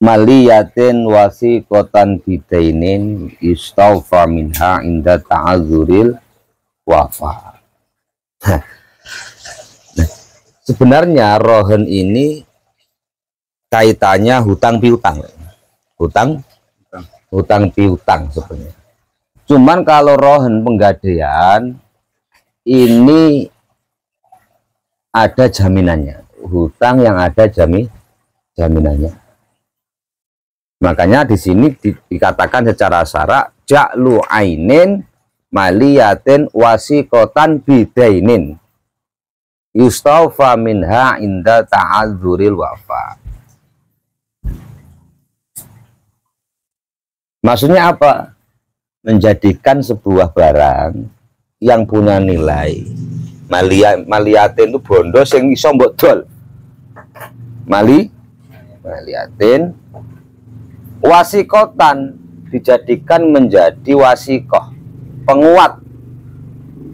maliyatin wasiqatan bidainin istaufa minha inda ta'adzuril wafa. Sebenarnya rohen ini kaitannya hutang piutang, hutang piutang sebenarnya. Cuman kalau rohen penggadaian ini ada jaminannya, hutang yang ada jaminannya. Makanya di sini dikatakan secara syarak ja'lu ainin maliyatin wasiqatan bidainin yustaufa minha inda ta'adzuril wafa. Maksudnya apa? Menjadikan sebuah barang yang punya nilai maliyatin itu bondo sing iso mbok dol. Maliyatin wasikotan dijadikan menjadi wasikoh, penguat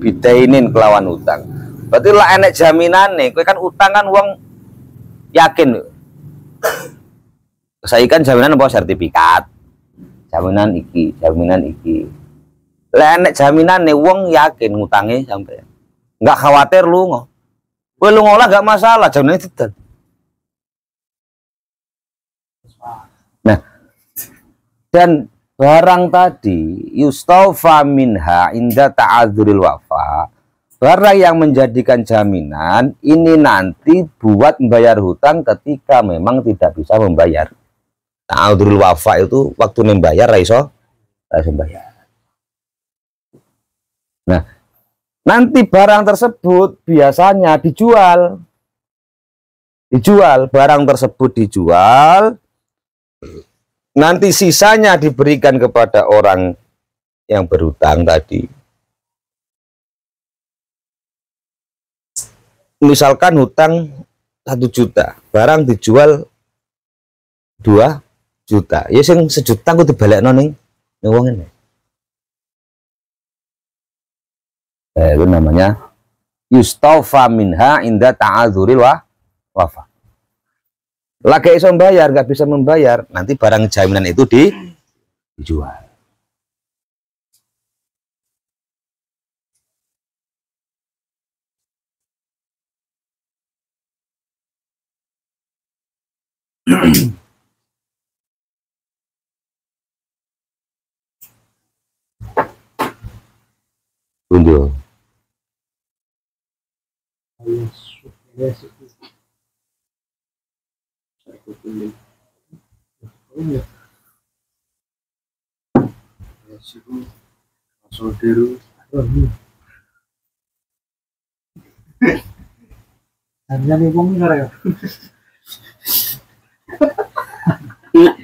bidainin kelawan utang. Berarti lah enek jaminan nih, kan utang kan uang yakin. Saya kan jaminan apa sertifikat, jaminan iki. Lah enek jaminan nih uang yakin ngutangnya sampai, nggak khawatir lu ngoh. Lu ngolah nggak masalah, jaminan itu. Nah. Dan barang tadi yustaufa minha inda ta'adzuril wafa, barang yang menjadikan jaminan ini nanti buat membayar hutang ketika memang tidak bisa membayar. Ta'adzuril wafa itu waktu membayar raiso membayar. Nah, nanti barang tersebut biasanya dijual, barang tersebut dijual. Nanti sisanya diberikan kepada orang yang berhutang tadi. Misalkan hutang 1 juta, barang dijual 2 juta. Ya sing 1 juta aku dibalekno ning wong ngene. Itu namanya yustaufa minha inda ta'adzuril wafa. Lagi iso membayar, nggak bisa membayar, nanti barang jaminan itu dijual. Unjuk.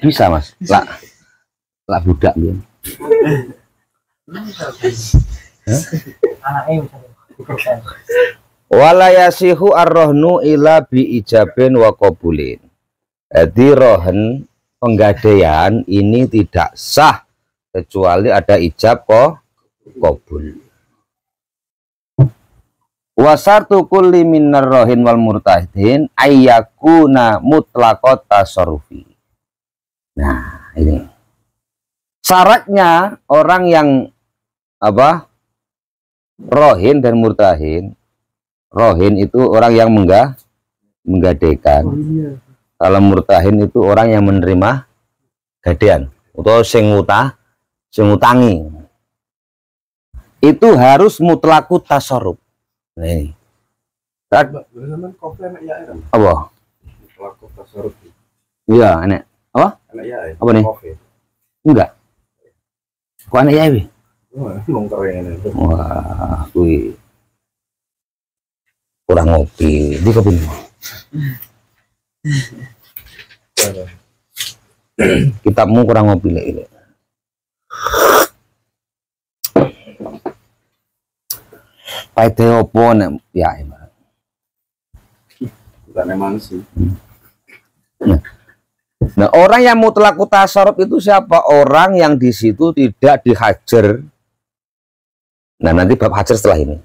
Bisa mas, lah budak dia. Wala yasihu ar-rohnu ila bi ijabin wa qabulin. Jadi rohen penggadaian ini tidak sah kecuali ada ijab qabul. Wasartu kulli minar rohin wal murtahidin ayyakuna mutlaqat tasarrufi. Nah, ini syaratnya orang yang apa? Rohin dan murtahin. Rohin itu orang yang menggadaikan. Kalau murtahin itu orang yang menerima gadean atau sing ngutangi. Itu harus mutlaku tasarruf. Nah, ini. Apa? Iya, enak. Apa? Apa nih? Enggak. Kok enak ya, Wi? Wah, kui kurang ngopi. Di kopi. Kitabmu kurang ngopi lek. Paite opo nek ya. Bukan emang sih. Nah, orang yang mutlak tasarruf itu siapa? Orang yang di situ tidak dihajar. Nah, nanti bab hajar setelah ini.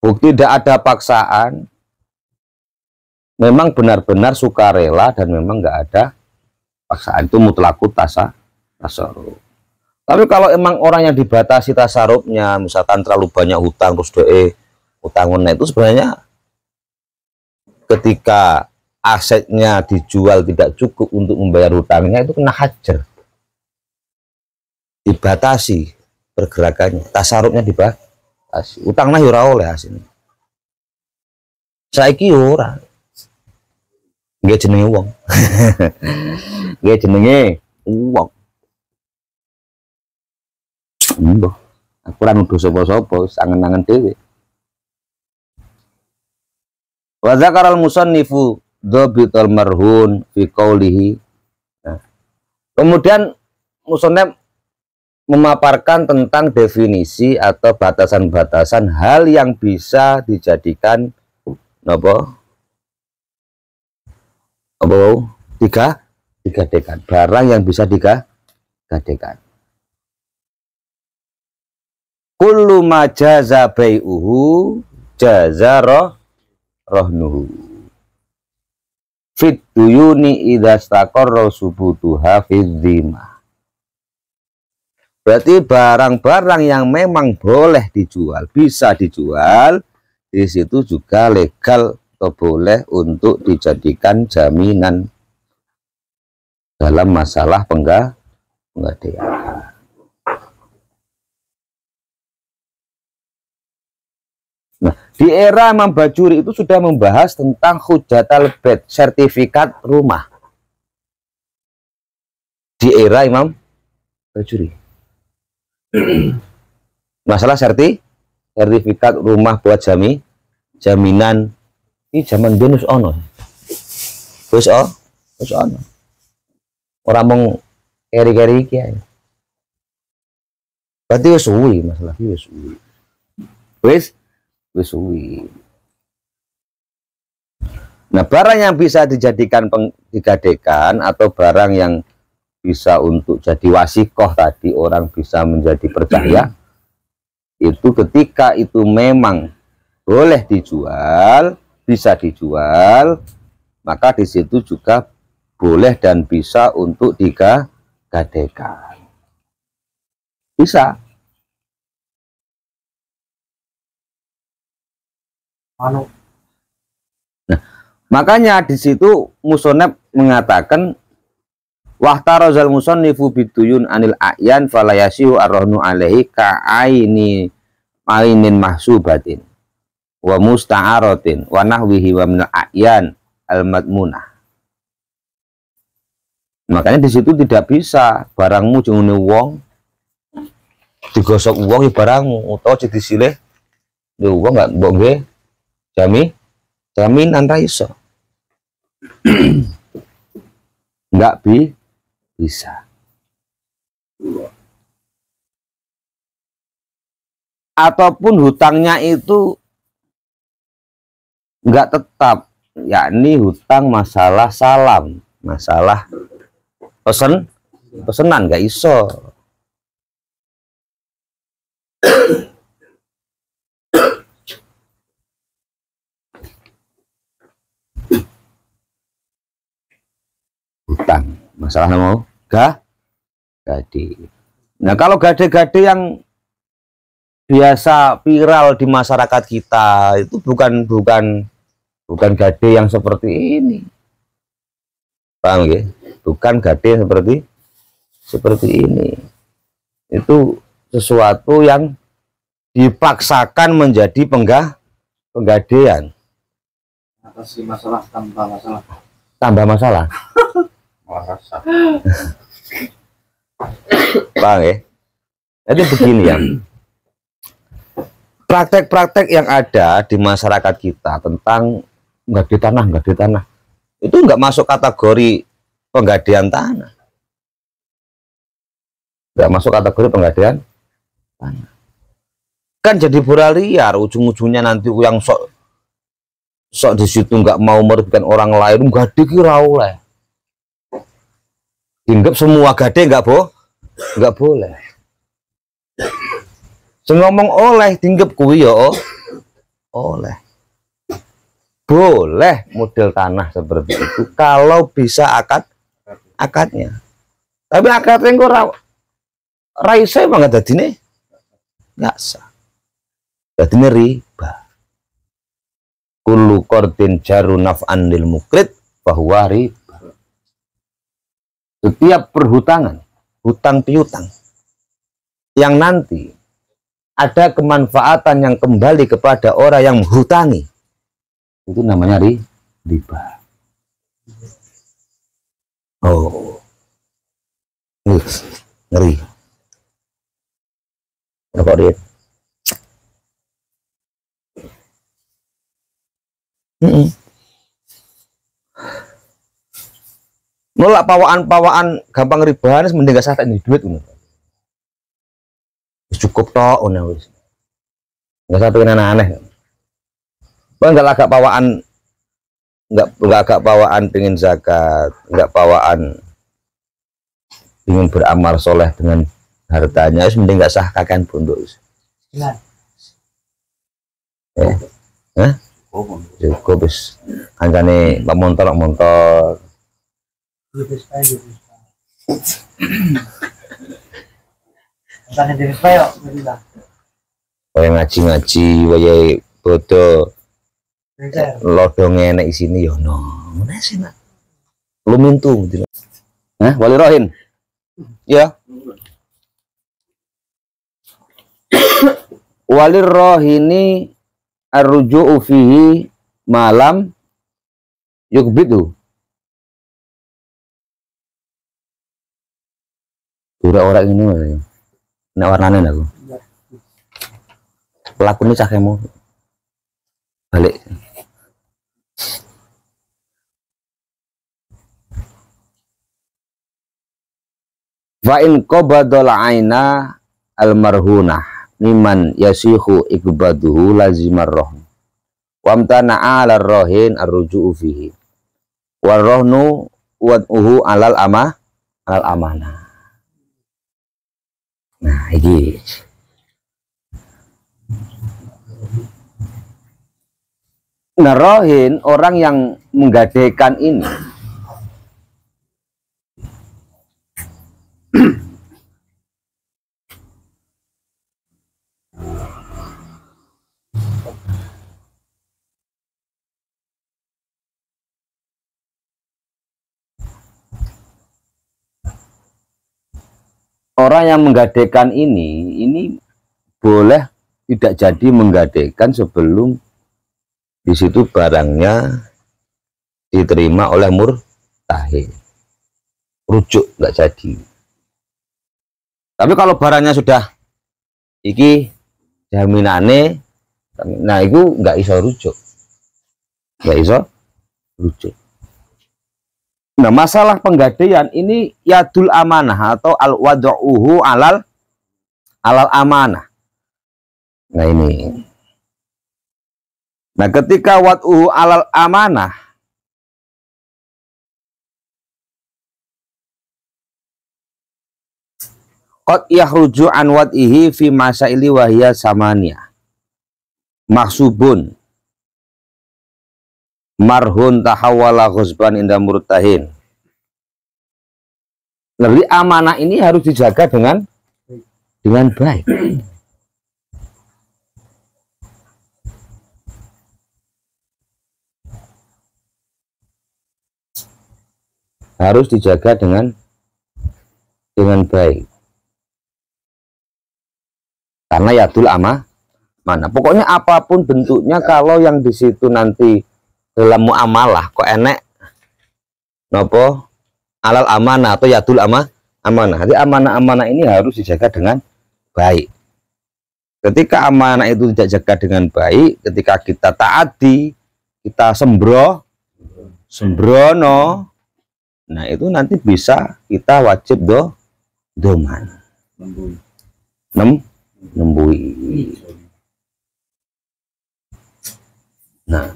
Bukti tidak ada paksaan, memang benar-benar sukarela dan memang nggak ada paksaan, itu mutlakut tasarruf. Tapi kalau emang orang yang dibatasi tasarrufnya, misalkan terlalu banyak hutang terus hutang itu sebenarnya ketika asetnya dijual tidak cukup untuk membayar hutangnya, itu kena hajar, dibatasi pergerakannya, tasarrufnya dibatasi, utangnya ora oleh hasilnya. Saiki ora nggak jenenge wong. Nggak jenenge wong. Mbah, aku ora nuduh sapa-sapa, angen-angen dhewe. Wa dzakaral musannifu dhabitul marhun fi qoulihi. Nah, kemudian musannif memaparkan tentang definisi atau batasan-batasan hal yang bisa dijadikan digadekan, barang yang bisa digadekan. Kullu ma jaza bai'uhu jaza rahnuhu fit duyuni idza istaqarra subutuha fi dhimmah. Berarti barang-barang yang memang boleh dijual, bisa dijual, di situ juga legal atau boleh untuk dijadikan jaminan dalam masalah penggadaian. Nah, di era Imam Bajuri itu sudah membahas tentang hujatal bait, sertifikat rumah. Di era Imam Bajuri. Masalah sertifikat rumah buat jaminan ini zaman Venus ono. Wis ono. Ora mung keri-keri iki ae. Berarti wis suwi masalah iki wis suwi. Wis suwi. Nah, barang yang bisa dijadikan digadekan atau barang yang bisa untuk jadi wasikoh tadi, orang bisa menjadi percaya, itu ketika itu memang boleh dijual, bisa dijual, maka di situ juga boleh dan bisa untuk digadekan. Bisa. Nah, makanya di situ musannif mengatakan wahtarozal musannifu biduyun anil a'yan falayasihu arrohnu alaihi ka'ainin mahsubatin wa musta'arotin wa nahwihi wa minal a'yan al-madmunah. Makanya di situ tidak bisa barangmu jengune wong digosok wong ya barangmu, utawa disilih ya wong nggak mbok nggih jaminan ra iso. Nggak bisa. Ataupun hutangnya itu nggak tetap, yakni hutang masalah salam, masalah pesenan nggak iso. Hutang masalah mau gade. Nah, kalau gade-gade yang biasa viral di masyarakat kita itu bukan gade yang seperti ini, paham ya? Bukan gade seperti ini. Itu sesuatu yang dipaksakan menjadi penggadean. Atasi masalah tambah masalah. Tambah masalah. Paham ya? Jadi begini ya. Praktek-praktek yang ada di masyarakat kita tentang nggak di tanah itu nggak masuk kategori penggadean tanah, nggak masuk kategori penggadean tanah. Kan jadi bola liar, ujung-ujungnya nanti yang sok di situ nggak mau merugikan orang lain, nggak dikira oleh. Hinggap semua gade nggak boleh. Ngomong oleh tinggap kuwi ya oleh. boleh model tanah seperti itu kalau bisa akadnya. Tapi akadnya kok raisa banget tadi nih nggak sah. Jadi ini riba. Kullu qardin jaru naf'an lil mukrid bahwa riba. Setiap perhutangan, hutang piutang yang nanti ada kemanfaatan yang kembali kepada orang yang menghutangi, itu namanya riba. Oh, ngeri. Apa dia? Nolak pawaan gampang ribahan mending gak sah duit cukup toh wis. Nggak usah pengen aneh-aneh. Enggak agak pawaan, enggak agak pawaan pengen zakat, enggak pawaan ingin beramal soleh dengan hartanya, mending nggak sah kakan punduk. Ya. Hah? Cukup bis. Kancane Pak Montor. Waya ngaji-ngaji, waya bodoh. Lodong enek isini yo no. Mana sih nak? Lumintu gitu. Nah, wali rohin. Ya. Wali rohini arruju'u fihi malam yukbidu. Dura orang ini mana? Nak warnanya aku. Pelaku ini cakemu balik. Fa'in qabadul aina almarhunah miman yasihu ikbaduhu lazimar rohn wamtana'a ala rohin arruju'u fihi warrohnu wad'uhu alal amanah. Nah ini rohin orang yang menggadaikan ini orang yang menggadaikan ini boleh tidak jadi menggadaikan sebelum di situ barangnya diterima oleh murtahil, rujuk nggak jadi. Tapi kalau barangnya sudah iki jaminane, nah itu nggak iso rujuk, Nah masalah penggadaian ini yadul amanah atau al wadu'uhu alal amanah. Nah ini. Nah ketika wad'uhu alal amanah, qad yahruju an wad'ihi fi masaili wahya samaniyah maksubun marhun tahawala ghusban inda murtahin. Jadi amanah ini harus dijaga dengan baik. Harus dijaga dengan baik. Karena yadul mana. Pokoknya apapun bentuknya, kalau yang di situ nanti dalam muamalah kok enek nopo alal amanah atau yadul amanah. Jadi amanah-amanah ini harus dijaga dengan baik. Ketika amanah itu tidak jaga dengan baik, ketika kita taati, kita sembrono, nah itu nanti bisa kita wajib doman nembui. Nah,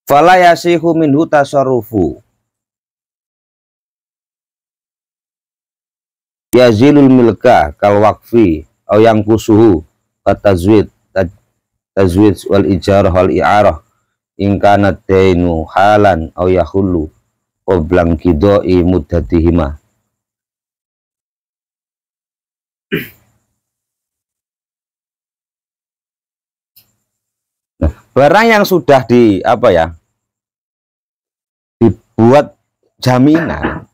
fala yasihu minhu tasarrufu yazilul milka kal waqfi au yang kusuhu katazwid tazwij wal ijarah wal i'arah in kana dainu halan aw yahullu qabla qidai muddatihima. Nah, barang yang sudah dibuat jaminan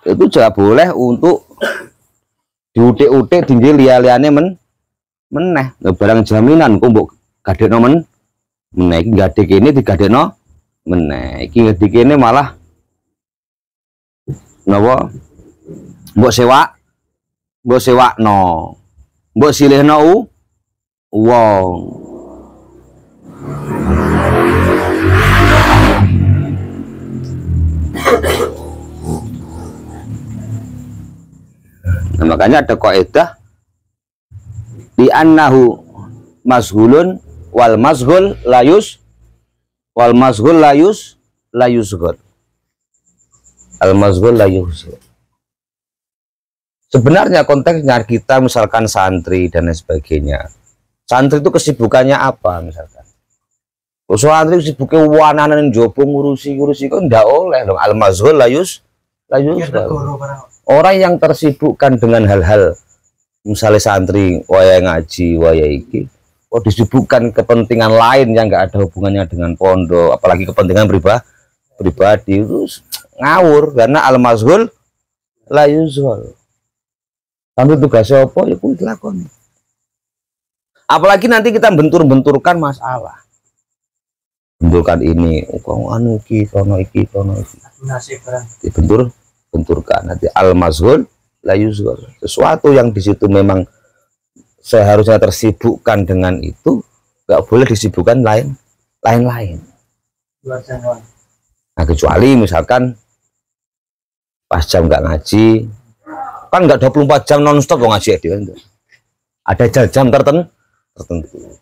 itu juga boleh untuk diutik-utik tinggi liya-liyane meneh. Barang jaminan kok mbok gadekno meneh iki gadek ini digadekno meneh iki gadek ini malah napa mbok sewakno mbok silihno wong. Nah, makanya ada kaidah di annahu mazhulun wal mazhul layus al mazhul layus. Sebenarnya konteksnya kita misalkan santri dan lain sebagainya. Santri itu kesibukannya apa misalkan? Santri sibuknya wananan jopo ngurusi kok ndak oleh dong. Al mazhul layus. Orang yang tersibukkan dengan hal-hal misalnya santri waya ngaji waya iki disibukkan kepentingan lain yang nggak ada hubungannya dengan pondok, apalagi kepentingan pribadi, itu ngawur. Karena al-mazhul la yuzhul. Sampai tugasnya apa ya kuwi dilakoni. Apalagi nanti kita benturkan masalah, benturkan ini anu iki kono iki benturkan nanti al-mazhul la yuzhul. Sesuatu yang di situ memang seharusnya tersibukkan dengan itu, nggak boleh disibukkan lain. Nah, kecuali misalkan pas jam nggak ngaji, kan nggak 24 jam nonstop ngaji dia. Ada jam tertentu.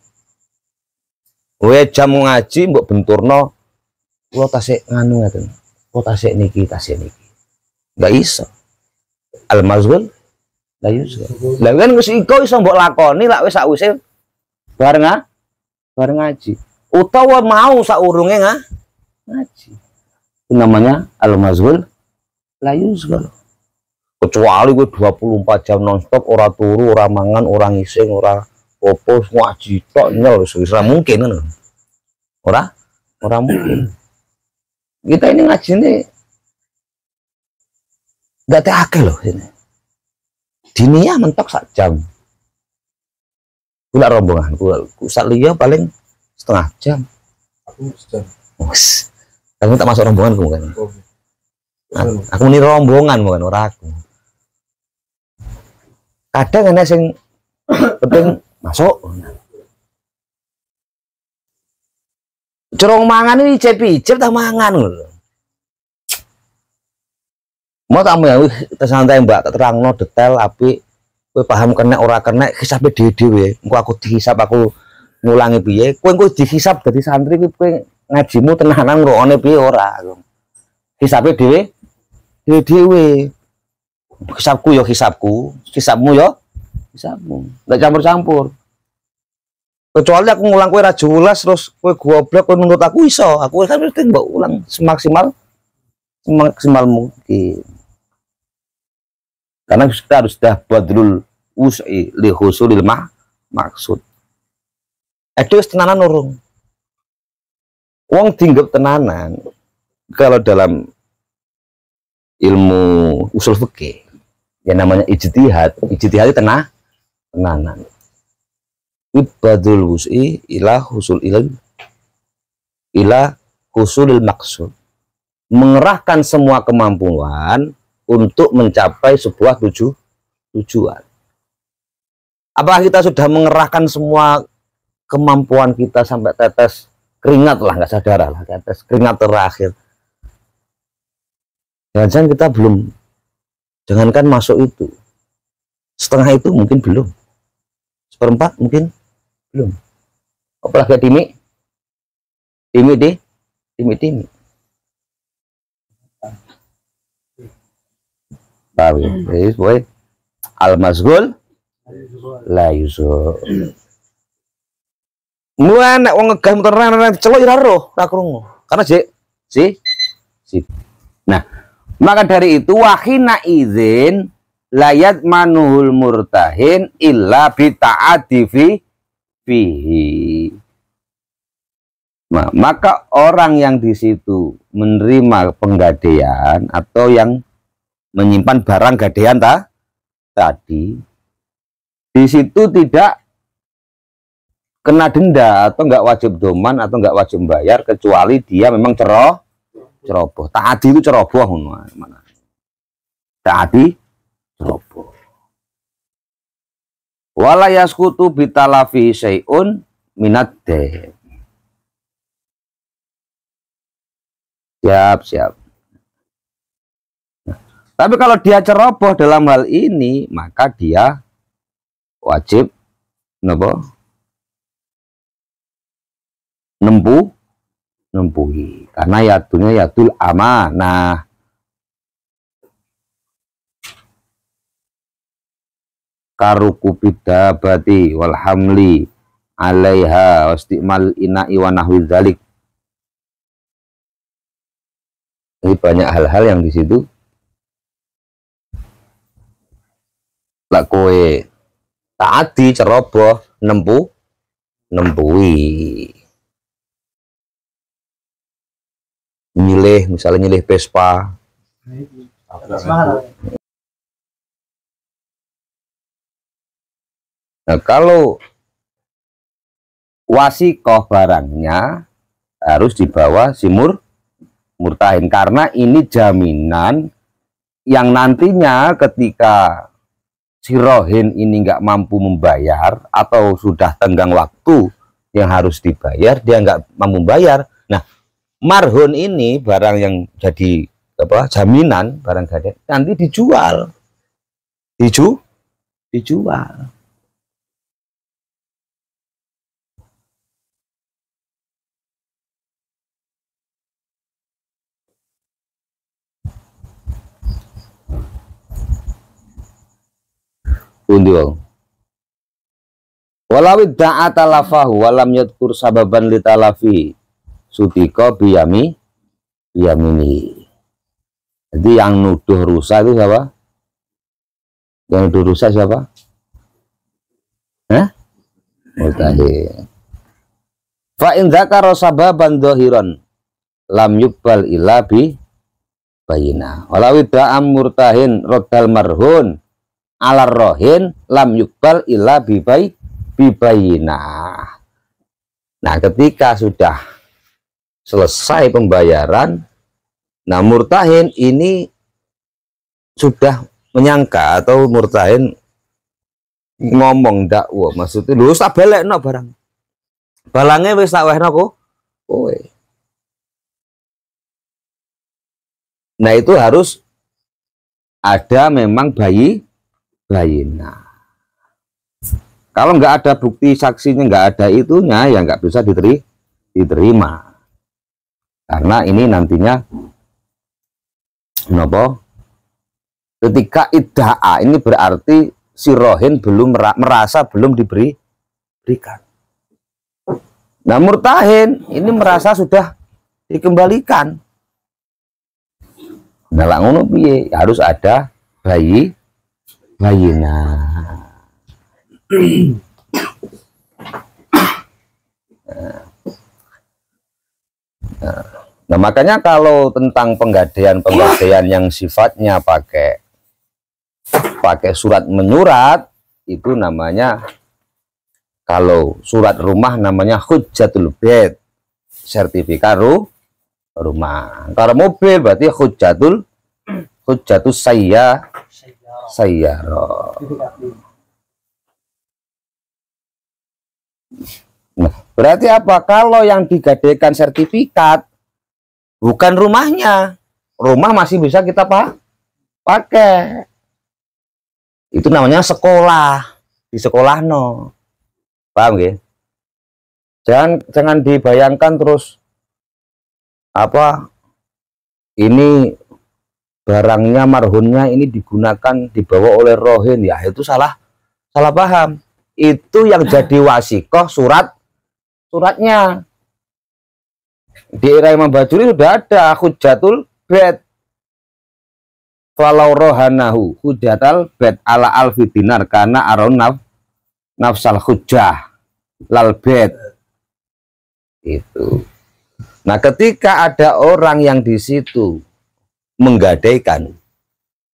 Jam ngaji mbok benturno, lo tasik nganu ngaten, lo tasik niki. Nggak iso. Al-mazhul la yuzhul. Lah kan wis iku iso mbok lakoni lak wis sakwise bareng ngaji. Utawa mau saurunge ngaji. Itu namanya al-mazhul la yuzhul. Kecuali gue 24 jam nonstop ora turu, ora mangan, ora ngising, ora opo ngaji tok nyel wis ora mungkin kan. Ora mungkin. Kita ini ngaji ini gak akeh loh ini. Dinia mentok sak jam. Kula rombongan, sak liya paling setengah jam. Aku sejam. Wes. Kamu tak masuk rombongan kamu kan? Aku ini rombongan bukan ora aku. Kadang ana sing penting masuk. Corong mangan ini icip tak mangan lho. Mau tamu ya, santai mbak terangno detail api, kowe paham kena ora kena, hisabe dhewe. Engko aku dihisap, aku ngulangi piye, kowe dihisap dadi santri kowe ngajimu tenanan ngrokone piye ora. Hisabe dhewe. Hisapku ya hisapku, hisapmu ya hisapmu. Ndak campur-campur. Kecuali aku ngulang kowe ra jelas terus kowe goblok kowe nuntut aku iso, aku kan mesti mbok ulang semaksimal mungkin. Karena kita harus sudah badrul us'i li husulil maksud. Itu tenanan urung. Wong dinggep tenanan kalau dalam ilmu usul fikih yang namanya ijtihad itu tenanan. Badrul us'i ila husulil maksud. Mengerahkan semua kemampuan untuk mencapai sebuah tujuan. Apakah kita sudah mengerahkan semua kemampuan kita sampai tetes keringat lah, nggak sadar lah, tetes keringat terakhir. Jangan-jangan kita belum, jangankan masuk itu, setengah itu mungkin belum, seperempat mungkin belum. Apalagi timi. Jadi boy al-mazhul la yuzhul. Mulai nek wong ngegas muter celok ora roh, ora krungu. Karena si. Nah, maka dari itu wahina izin layat manuhul murtahin illa bita'ati fihi. Nah, maka orang yang di situ menerima penggadaian atau yang menyimpan barang gadaian tadi di situ tidak kena denda atau enggak wajib doman atau enggak wajib bayar kecuali dia memang ceroboh. Taati itu ceroboh mana? Taati ceroboh. Wala yaskutu bitalafi syai'un minad dain. Siap. Nah, tapi kalau dia ceroboh dalam hal ini, maka dia wajib nempuhi karena yadunya yadul amanah. Karuku bidabati wal hamli alaiha wastimal ina'i wa nahwi dzalik. Ini banyak hal-hal yang di situ lak kowe taati ceroboh nempuhi. Misalnya nyilih Vespa. Nah, kalau wasikoh barangnya harus dibawa murtahin karena ini jaminan yang nantinya ketika si rohin ini nggak mampu membayar atau sudah tenggang waktu yang harus dibayar, dia nggak mampu membayar. Nah, marhun ini barang yang jadi jaminan barang gadai nanti dijual. Undiwang. Walawid da'ata lafahu walam yadkur sababan litalafi sutika biyamini. Jadi yang nuduh rusak itu siapa? Yang nuduh rusak siapa? Murtahin. Fa in dzakara sababan dhahiran lam yuqbal illa bi bayina. Walawid da'am murtahin raddal marhun alar rohin lam yuqbal illa bibayina. Nah, ketika sudah selesai pembayaran, nah murtahin ini sudah menyangka atau murtahin ngomong dakwa, maksudnya lu tak balekno barangnya wis tak wehno kowe. Nah, itu harus ada memang bayina. Kalau nggak ada bukti saksinya, nggak ada itunya, ya nggak bisa diterima. Karena ini nantinya ketika idda'a ini berarti si rohin belum merasa belum diberikan. Nah, murtahin ini merasa sudah dikembalikan. Nah, lak ngono piye? Harus ada bayina. Nah, makanya kalau tentang penggadaian yang sifatnya pakai surat menyurat, itu namanya, kalau surat rumah namanya hujjatul bait, sertifikat rumah. Kalau mobil berarti hujjatus sayyarah. Nah, berarti apa? Kalau yang digadaikan sertifikat bukan rumahnya, rumah masih bisa kita pakai. Itu namanya sekolah, di sekolah no. Paham ya? Jangan dibayangkan terus ini barangnya marhunnya ini dibawa oleh rohin, ya itu salah paham. Itu yang jadi wasikoh surat suratnya. Di era Imam Bajuri sudah ada Hujjatul Bait. Walau rohanahu hujjatal bait ala alfi dinar karena aron nafsal hujjah lal bait. Itu. Nah, ketika ada orang yang di situ menggadaikan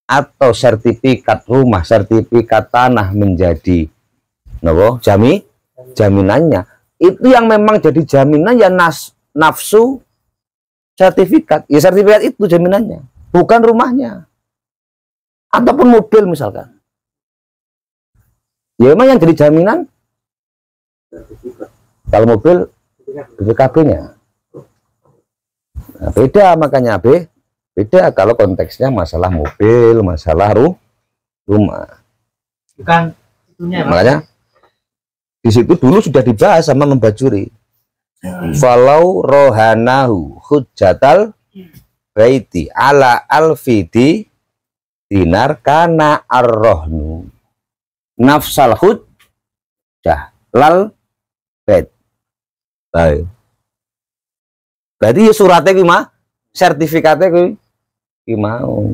atau sertifikat rumah, sertifikat tanah menjadi jaminannya, itu yang memang jadi jaminan ya nafsu sertifikat. Ya sertifikat itu jaminannya, bukan rumahnya ataupun mobil misalkan. Ya memang yang jadi jaminan kalau mobil BPKB-nya. Nah, beda makanya beda kalau konteksnya masalah mobil, masalah rumah. Bukan itunya. Makanya di situ dulu sudah dibahas sama Membajuri. Falau rohanahu hujjatal baiti ala alfidi dinar kana arrohnu nafsal hujjah lal bait. Baik. Berarti ya suratnya gimana? Sertifikatnya mau.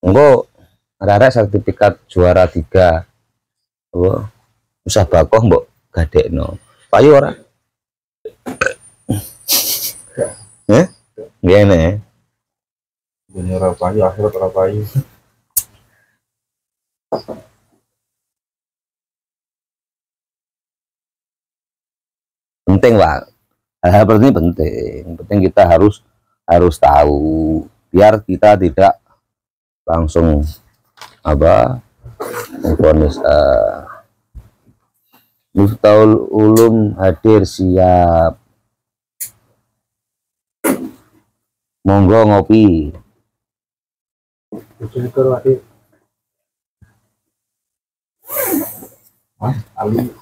Enggak ada sertifikat juara 3. Oh, usah bakoh mbok gadekno. Payu ora? Ngene. Dunia ora payu, akhirat ora payu. Penting, Pak. Hal-hal seperti ini penting. Penting kita harus tahu biar kita tidak langsung memvonis. Miftahul Ulum hadir siap. Monggo ngopi. Ali.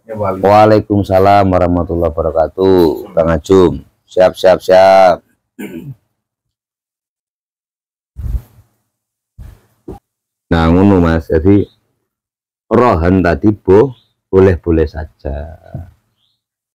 Waalaikumsalam warahmatullahi wabarakatuh. Kang Ajum, siap. Nah, ngono Mas. Jadi rohan tadi boleh-boleh saja.